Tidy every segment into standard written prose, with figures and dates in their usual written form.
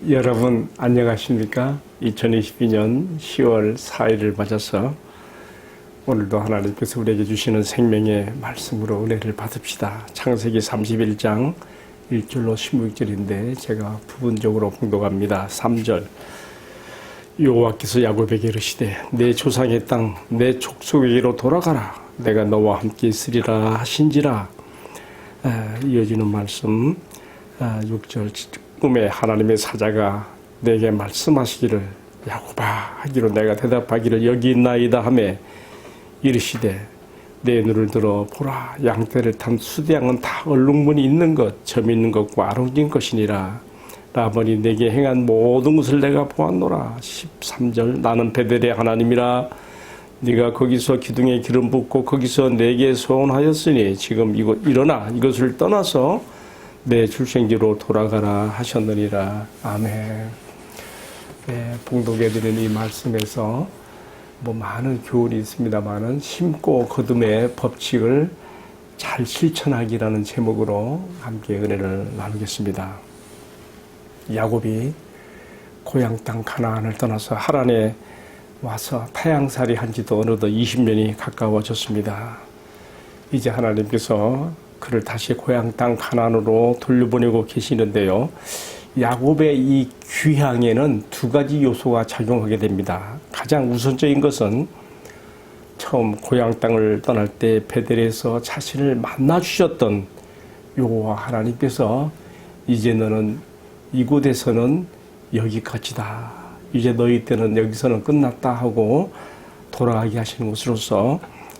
여러분 안녕하십니까? 2022년 10월 4일을 맞아서 오늘도 하나님께서 우리에게 주시는 생명의 말씀으로 은혜를 받읍시다. 창세기 31장 1절로 16절인데 제가 부분적으로 봉독합니다. 3절 여호와께서 야곱에게 이르시되 내 조상의 땅 내 족속에게로 돌아가라. 내가 너와 함께 있으리라 하신지라. 이어지는 말씀 6절 꿈에 하나님의 사자가 내게 말씀하시기를 야곱아 하기로 내가 대답하기를 여기 있나이다 하매 이르시되 내 눈을 들어 보라 양떼를 탄 수대양은 다 얼룩무늬 있는 것 점 있는 것과 아롱진 것이니라. 라반이 내게 행한 모든 것을 내가 보았노라. 13절 나는 베델의 하나님이라. 네가 거기서 기둥에 기름 붓고 거기서 내게 소원하였으니 지금 일어나 이것을 떠나서 내 출생지로 돌아가라 하셨느니라. 아멘. 네, 봉독해드리는 이 말씀에서 많은 교훈이 있습니다만은 심고 거둠의 법칙을 잘 실천하기라는 제목으로 함께 은혜를 나누겠습니다. 야곱이 고향 땅 가나안을 떠나서 하란에 와서 타향살이 한 지도 어느덧 20년이 가까워졌습니다. 이제 하나님께서 그를 다시 고향 땅 가나안으로 돌려보내고 계시는데요. 야곱의 이 귀향에는 두 가지 요소가 작용하게 됩니다. 가장 우선적인 것은 처음 고향 땅을 떠날 때 베델에서 자신을 만나 주셨던 여호와 하나님께서 이제 너는 이곳에서는 여기까지다. 이제 너희 때는 여기서는 끝났다 하고 돌아가게 하시는 것으로서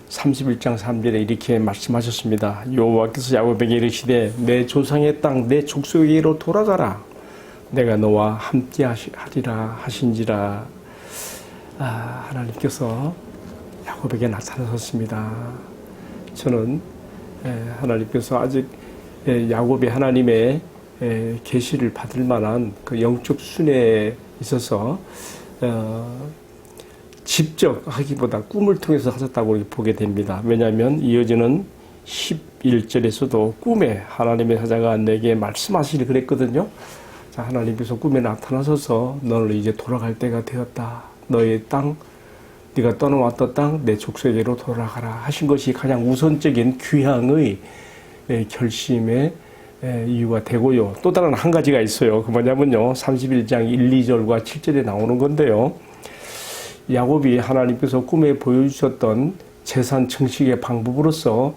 31장 3절에 이렇게 말씀하셨습니다. 여호와께서 야곱에게 이르시되 내 조상의 땅 내 족속에게로 돌아가라. 내가 너와 함께 하리라 하신지라. 하나님께서 야곱에게 나타나셨습니다. 저는 하나님께서 아직 야곱이 하나님의 계시를 받을 만한 그 영적 순회에 있어서 직접 하기보다 꿈을 통해서 하셨다고 보게 됩니다. 왜냐하면 이어지는 11절에서도 꿈에 하나님의 사자가 내게 말씀하시리 그랬거든요. 자, 하나님께서 꿈에 나타나셔서 너는 이제 돌아갈 때가 되었다. 너의 땅, 네가 떠나왔던 땅, 내 족속에게로 돌아가라 하신 것이 가장 우선적인 귀향의 결심의 이유가 되고요. 또 다른 한 가지가 있어요. 그 뭐냐면요. 31장 1, 2절과 7절에 나오는 건데요. 야곱이 하나님께서 꿈에 보여주셨던 재산 증식의 방법으로서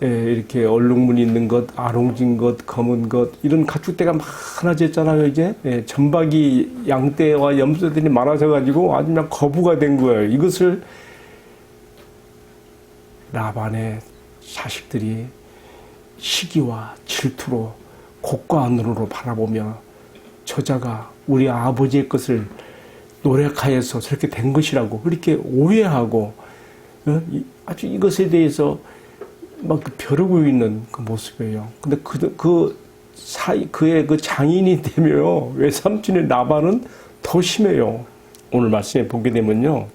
이렇게 얼룩무늬 있는 것, 아롱진 것, 검은 것 이런 가축대가 많아졌잖아요. 이제 전박이 양떼와 염소들이 많아져가지고 아주 그냥 거부가 된 거예요. 이것을 라반의 자식들이 시기와 질투로 곡과 눈으로 바라보며 저자가 우리 아버지의 것을 노력하여서 저렇게 된 것이라고 그렇게 오해하고 아주 이것에 대해서 막 벼르고 있는 그 모습이에요. 근데 그의 그 장인이 되면요. 외삼촌의 라반은 더 심해요. 오늘 말씀에 보게 되면요.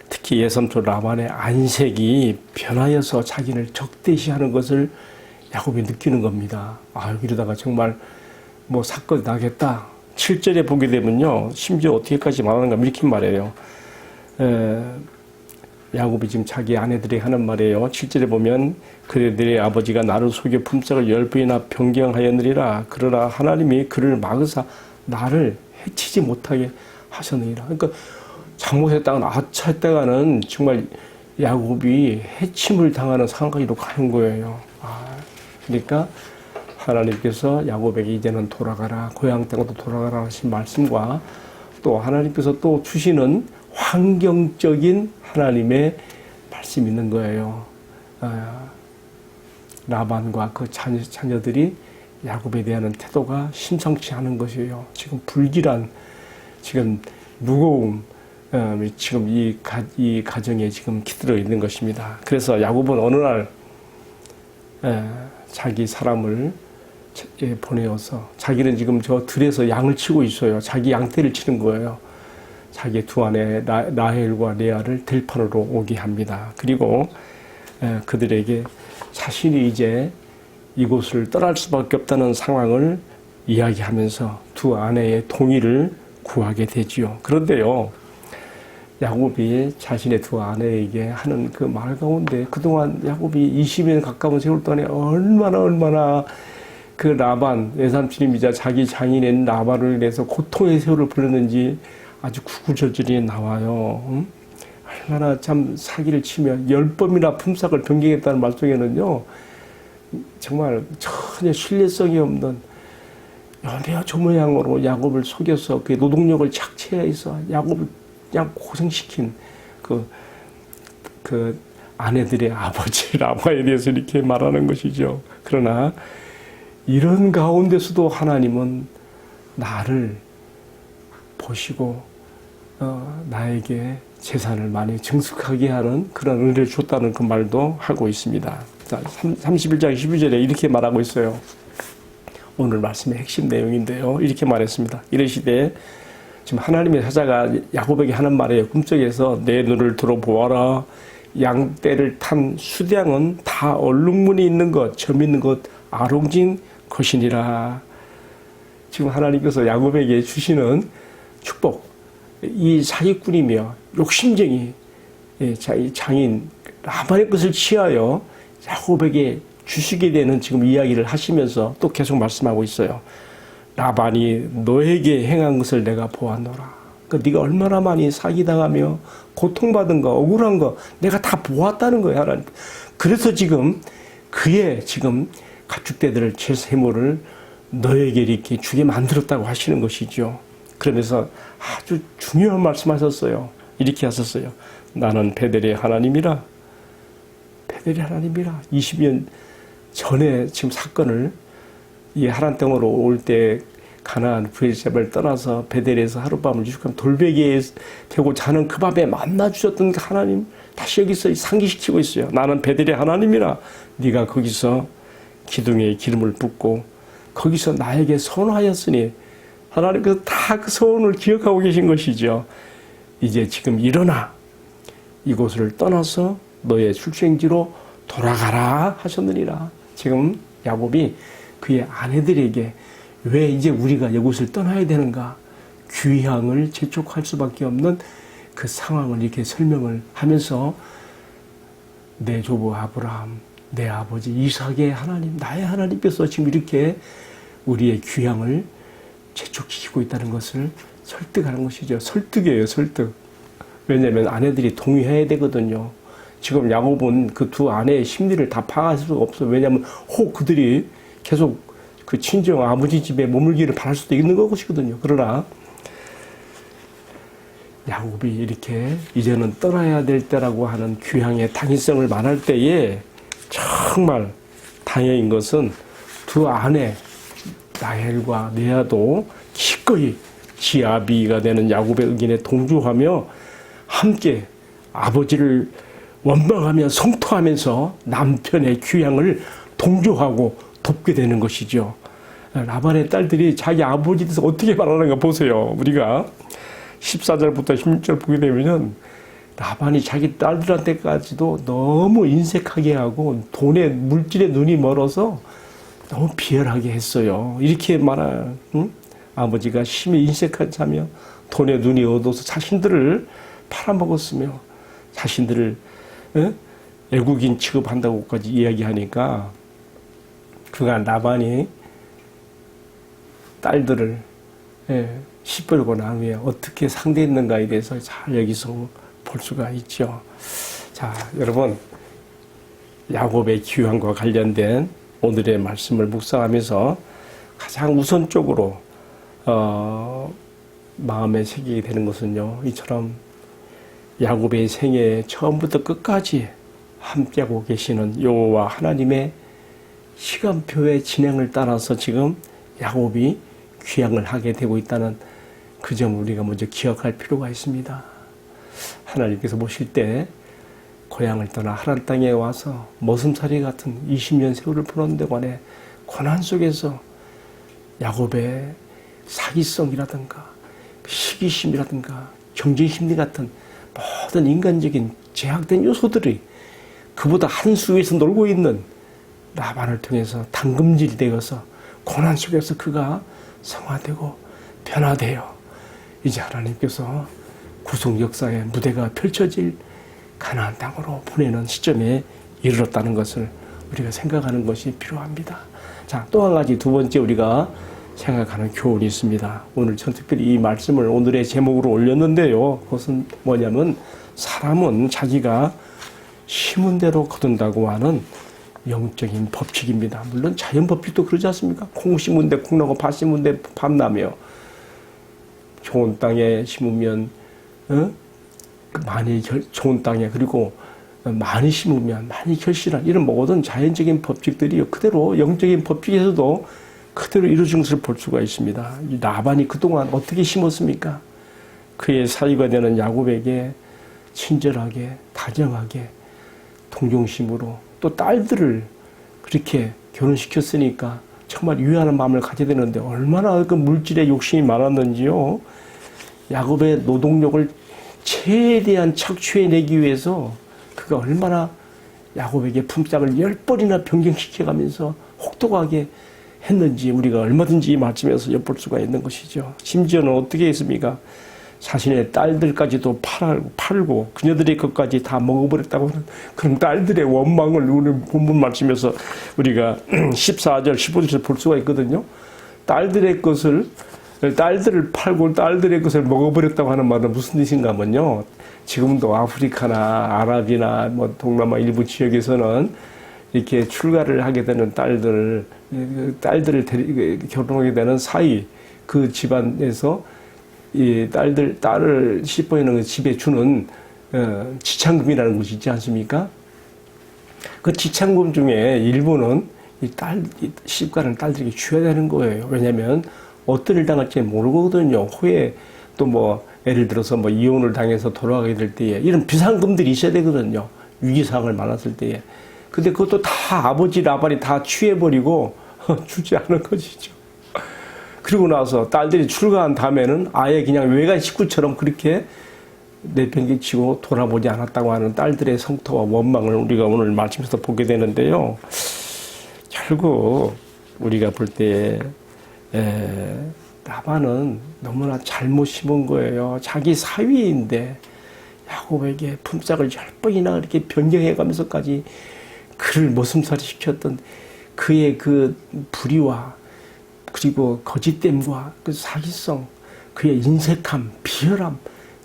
특히 외삼촌 라반의 안색이 변하여서 자기를 적대시하는 것을 야곱이 느끼는 겁니다. 이러다가 정말 사건이 나겠다. 7절에 보게 되면요. 심지어 어떻게까지 말하는가 이렇게 말해요. 야곱이 지금 자기 아내들이 하는 말이에요. 7절에 보면 그래 내 아버지가 나를 속여 품삯을 10배나 변경하였느니라. 그러나 하나님이 그를 막으사 나를 해치지 못하게 하셨느니라. 그러니까 장못했다가는 아차했다가는 정말 야곱이 해침을 당하는 상황까지도 가는 거예요. 그러니까 하나님께서 야곱에게 이제는 돌아가라, 고향 땅으로 돌아가라 하신 말씀과 또 하나님께서 또 주시는 환경적인 하나님의 말씀이 있는 거예요. 라반과 그 자녀들이 야곱에 대한 태도가 심상치 않은 것이에요. 지금 불길한, 지금 무거움, 지금 이 가정에 지금 기들어 있는 것입니다. 그래서 야곱은 어느 날 자기 사람을 보내어서 자기는 지금 저 들에서 양을 치고 있어요. 자기 양떼를 치는 거예요. 자기 두 아내 라헬과 레아를 들판으로 오게 합니다. 그리고 그들에게 자신이 이제 이곳을 떠날 수밖에 없다는 상황을 이야기하면서 두 아내의 동의를 구하게 되지요. 그런데요, 야곱이 자신의 두 아내에게 하는 그 말 가운데 그동안 야곱이 20년 가까운 세월 동안에 얼마나 그 라반, 외삼촌이자 자기 장인인 라반을 인해서 고통의 세월을 보냈는지 아주 구구절절히 나와요. 얼마나 참 사기를 치며 10번이나 품삯을 변경했다는 말 속에는요, 정말 전혀 신뢰성이 없는 연애와 저 모양으로 야곱을 속여서 그 노동력을 착취해서 야곱을 그냥 고생시킨 그 아내들의 아버지 라바에 대해서 이렇게 말하는 것이죠. 그러나 이런 가운데서도 하나님은 나를 보시고 나에게 재산을 많이 증축하게 하는 그런 은혜를 줬다는 그 말도 하고 있습니다. 자, 31장 12절에 이렇게 말하고 있어요. 오늘 말씀의 핵심 내용인데요. 이렇게 말했습니다. 이르시되, 지금 하나님의 사자가 야곱에게 하는 말이에요. 꿈속에서 내 눈을 들어보아라. 양떼를 탄 수량은 다 얼룩무늬 있는 것, 점 있는 것, 아롱진 것이니라. 지금 하나님께서 야곱에게 주시는 축복, 이 사기꾼이며 욕심쟁이 장인 라반의 것을 취하여 야곱에게 주시게 되는 지금 이야기를 하시면서 또 계속 말씀하고 있어요. 라반이 너에게 행한 것을 내가 보았노라. 그러니까 네가 얼마나 많이 사기당하며 고통받은 거, 억울한 거 내가 다 보았다는 거예요, 하나님. 그래서 지금 그의 지금 가축대들을 제 세모를 너에게 이렇게 주게 만들었다고 하시는 것이죠. 그러면서 아주 중요한 말씀하셨어요. 이렇게 하셨어요. 나는 베델의 하나님이라. 베델의 하나님이라. 20년 전에 지금 사건을 이 하란 땅으로 올 때 가나안 브엘세바를 떠나서 베델에서 하룻밤을 유숙한 돌베개에 대고 자는 그 밤에 만나 주셨던 그 하나님 다시 여기서 상기시키고 있어요. 나는 베델의 하나님이라. 네가 거기서 기둥에 기름을 붓고 거기서 나에게 선하였으니 하나님께서 다 그 소원을 기억하고 계신 것이죠. 이제 지금 일어나 이곳을 떠나서 너의 출생지로 돌아가라 하셨느니라. 지금 야곱이 그의 아내들에게 왜 이제 우리가 이곳을 떠나야 되는가, 귀향을 재촉할 수밖에 없는 그 상황을 이렇게 설명을 하면서 내 조부 아브라함, 내 아버지 이삭의 하나님, 나의 하나님께서 지금 이렇게 우리의 귀향을 재촉시키고 있다는 것을 설득하는 것이죠. 설득이에요, 설득. 왜냐하면 아내들이 동의해야 되거든요. 지금 야곱은 그 두 아내의 심리를 다 파악할 수가 없어요. 왜냐하면 혹 그들이 계속 그 친정 아버지 집에 머물기를 바랄 수도 있는 것이거든요. 그러나 야곱이 이렇게 이제는 떠나야 될 때라고 하는 귀향의 당위성을 말할 때에 정말 다행인 것은 두 아내 라헬과 레아도 기꺼이 지아비가 되는 야곱의 의견에 동조하며 함께 아버지를 원망하며 성토하면서 남편의 귀향을 동조하고 돕게 되는 것이죠. 라반의 딸들이 자기 아버지에 대해서 어떻게 말하는가 보세요. 우리가 14절부터 16절 보게 되면 라반이 자기 딸들한테까지도 너무 인색하게 하고 돈에 물질에 눈이 멀어서 너무 비열하게 했어요. 이렇게 말한 아버지가 심히 인색한 자며 돈에 눈이 어두워서 자신들을 팔아먹었으며 자신들을 애국인 취급한다고까지 이야기하니까 그간 라반이 딸들을 시뻘고 난 후에 어떻게 상대했는가에 대해서 잘 여기서 볼 수가 있죠. 자, 여러분, 야곱의 귀환과 관련된 오늘의 말씀을 묵상하면서 가장 우선적으로 마음에 새기게 되는 것은요, 이처럼 야곱의 생애 처음부터 끝까지 함께하고 계시는 여호와 하나님의 시간표의 진행을 따라서 지금 야곱이 귀향을 하게 되고 있다는 그 점을 우리가 먼저 기억할 필요가 있습니다. 하나님께서 보실 때 고향을 떠나 하란 땅에 와서 머슴살이 같은 20년 세월을 보낸 동안에 고난 속에서 야곱의 사기성이라든가 시기심이라든가 경쟁심리 같은 모든 인간적인 제약된 요소들이 그보다 한 수 위에서 놀고 있는 라반을 통해서 당금질이 되어서 고난 속에서 그가 성화되고 변화되어 이제 하나님께서 구속 역사의 무대가 펼쳐질 가나안 땅으로 보내는 시점에 이르렀다는 것을 우리가 생각하는 것이 필요합니다. 자, 또 한 가지 두 번째 우리가 생각하는 교훈이 있습니다. 오늘 전 특별히 이 말씀을 오늘의 제목으로 올렸는데요. 그것은 뭐냐면 사람은 자기가 심은 대로 거둔다고 하는 영적인 법칙입니다. 물론 자연 법칙도 그러지 않습니까? 콩 심은 데 콩 나고 밭 심은 데 밥 나며 좋은 땅에 심으면 많이 좋은 땅에 그리고 많이 심으면 많이 결실한 이런 모든 자연적인 법칙들이 그대로 영적인 법칙에서도 그대로 이루어진 것을 볼 수가 있습니다. 이 라반이 그동안 어떻게 심었습니까? 그의 사위가 되는 야곱에게 친절하게 다정하게 동정심으로 또 딸들을 그렇게 결혼시켰으니까 정말 유한한 마음을 가져야 되는데 얼마나 그 물질에 욕심이 많았는지요. 야곱의 노동력을 최대한 착취해내기 위해서 그가 얼마나 야곱에게 품삯을 10번이나 변경시켜가면서 혹독하게 했는지 우리가 얼마든지 이 말씀에서 엿볼 수가 있는 것이죠. 심지어는 어떻게 했습니까? 자신의 딸들까지도 팔고 그녀들의 것까지 다 먹어버렸다고 하는 그런 딸들의 원망을 오늘 본문 말씀에서 우리가 14절, 15절에서 볼 수가 있거든요. 딸들을 팔고 딸들의 것을 먹어버렸다고 하는 말은 무슨 뜻인가 하면요. 지금도 아프리카나 아랍이나 뭐 동남아 일부 지역에서는 이렇게 출가를 하게 되는 딸들을 결혼하게 되는 사이 그 집안에서 이 딸을 씹어있는 집에 주는 지참금이라는 것이 있지 않습니까? 그 지참금 중에 일부는 시집가는 딸들에게 줘야 되는 거예요. 왜냐하면 어떤 일 당할지 모르거든요. 후에 또 뭐 예를 들어서 뭐 이혼을 당해서 돌아가게 될 때에 이런 비상금들이 있어야 되거든요. 위기상황을 만났을 때에. 근데 그것도 다 아버지 라반이 다 취해버리고 주지 않은 것이죠. 그리고 나서 딸들이 출가한 다음에는 아예 그냥 외간 식구처럼 그렇게 내팽개치고 돌아보지 않았다고 하는 딸들의 성토와 원망을 우리가 오늘 말씀에서 보게 되는데요. 결국 우리가 볼 때 라반은 너무나 잘못 심은 거예요. 자기 사위인데 야곱에게 품삯을 10번이나 이렇게 변경해가면서까지 그를 머슴살이 시켰던 그의 그 불의와 그리고 거짓됨과 그 사기성, 그의 인색함, 비열함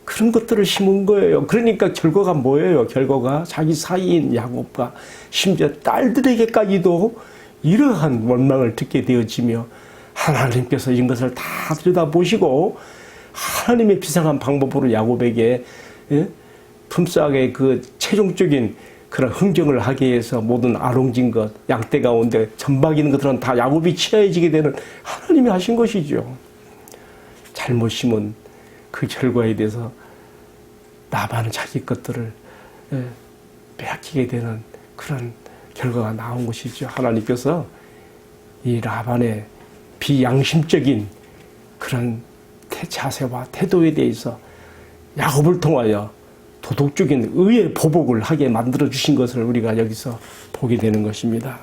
그런 것들을 심은 거예요. 그러니까 결과가 뭐예요? 결과가 자기 사이인 야곱과 심지어 딸들에게까지도 이러한 원망을 듣게 되어지며 하나님께서 이런 것을 다 들여다보시고 하나님의 비상한 방법으로 야곱에게 품삯의 그 최종적인 그런 흥정을 하기 위해서 모든 아롱진 것, 양떼 가운데 전박 있는 것들은 다 야곱이 취하해지게 되는 하나님이 하신 것이죠. 잘못 심은 그 결과에 대해서 라반은 자기 것들을 빼앗기게 되는 그런 결과가 나온 것이죠. 하나님께서 이 라반의 비양심적인 그런 자세와 태도에 대해서 야곱을 통하여 도덕적인 의의 보복을 하게 만들어주신 것을 우리가 여기서 보게 되는 것입니다.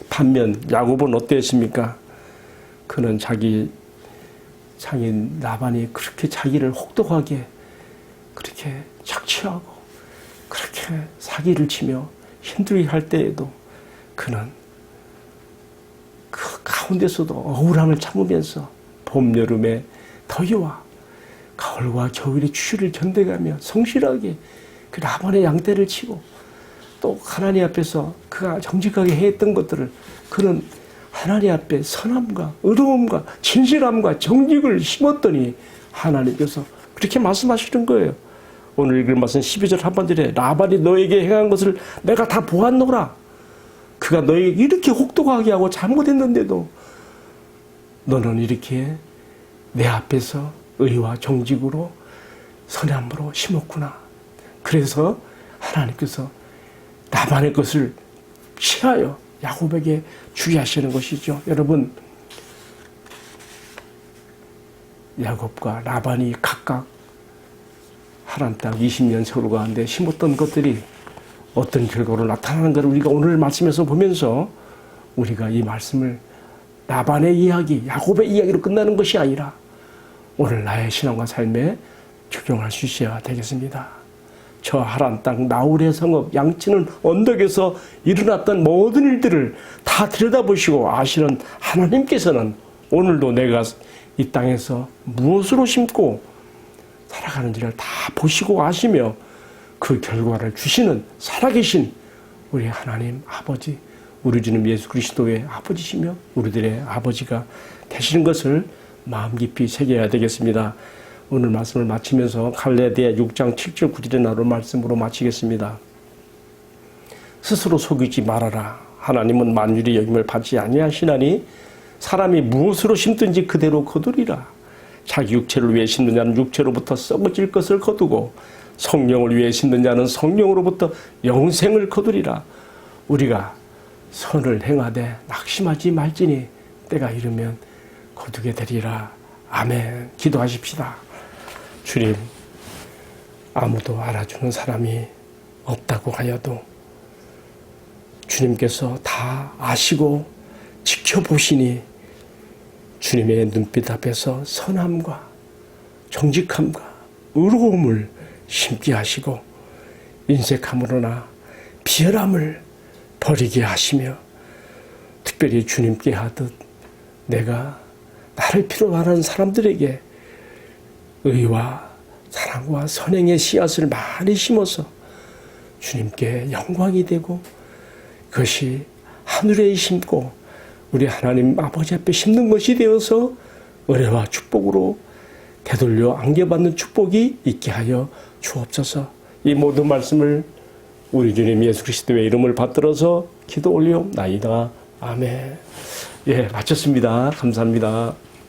반면 야곱은 어땠습니까? 그는 자기 장인 라반이 그렇게 자기를 혹독하게 그렇게 착취하고 그렇게 사기를 치며 힘들게 할 때에도 그는 그 가운데서도 억울함을 참으면서 봄, 여름의 더위와 가을과 겨울의 추위를 견뎌가며 성실하게 그 라반의 양떼를 치고 또 하나님 앞에서 그가 정직하게 했던 것들을 그는 하나님 앞에 선함과 의로움과 진실함과 정직을 심었더니 하나님께서 그렇게 말씀하시는 거예요. 오늘 읽을 말씀 12절 하반절에 라반이 너에게 행한 것을 내가 다 보았노라. 그가 너에게 이렇게 혹독하게 하고 잘못했는데도 너는 이렇게 내 앞에서 의와 정직으로 선함으로 심었구나. 그래서 하나님께서 라반의 것을 취하여 야곱에게 주게 하시는 것이죠. 여러분, 야곱과 라반이 각각 하란 땅 20년 세월 가운데 심었던 것들이 어떤 결과로 나타나는 것을 우리가 오늘 말씀에서 보면서 우리가 이 말씀을 라반의 이야기, 야곱의 이야기로 끝나는 것이 아니라 오늘 나의 신앙과 삶에 적용할 수 있어야 되겠습니다. 저 하란 땅 나홀의 성읍 양치는 언덕에서 일어났던 모든 일들을 다 들여다보시고 아시는 하나님께서는 오늘도 내가 이 땅에서 무엇으로 심고 살아가는지를 다 보시고 아시며 그 결과를 주시는 살아계신 우리 하나님 아버지, 우리 주님 예수 그리스도의 아버지시며 우리들의 아버지가 되시는 것을 마음 깊이 새겨야 되겠습니다. 오늘 말씀을 마치면서 갈라디아 6장 7절 9절의 나눌 말씀으로 마치겠습니다. 스스로 속이지 말아라. 하나님은 만유리 여김을 받지 아니하시나니 사람이 무엇으로 심든지 그대로 거두리라. 자기 육체를 위해 심는 자는 육체로부터 썩어질 것을 거두고 성령을 위해 심는 자는 성령으로부터 영생을 거두리라. 우리가 선을 행하되 낙심하지 말지니 때가 이르면 거두게 되리라. 아멘. 기도하십시다. 주님, 아무도 알아주는 사람이 없다고 하여도 주님께서 다 아시고 지켜보시니 주님의 눈빛 앞에서 선함과 정직함과 의로움을 심게 하시고 인색함으로나 비열함을 버리게 하시며 특별히 주님께 하듯 내가 나를 필요로 하는 사람들에게 의와 사랑과 선행의 씨앗을 많이 심어서 주님께 영광이 되고 그것이 하늘에 심고 우리 하나님 아버지 앞에 심는 것이 되어서 은혜와 축복으로 되돌려 안겨받는 축복이 있게 하여 주옵소서. 이 모든 말씀을 우리 주님 예수 그리스도의 이름을 받들어서 기도 올리옵나이다. 아멘. 예, 마쳤습니다. 감사합니다.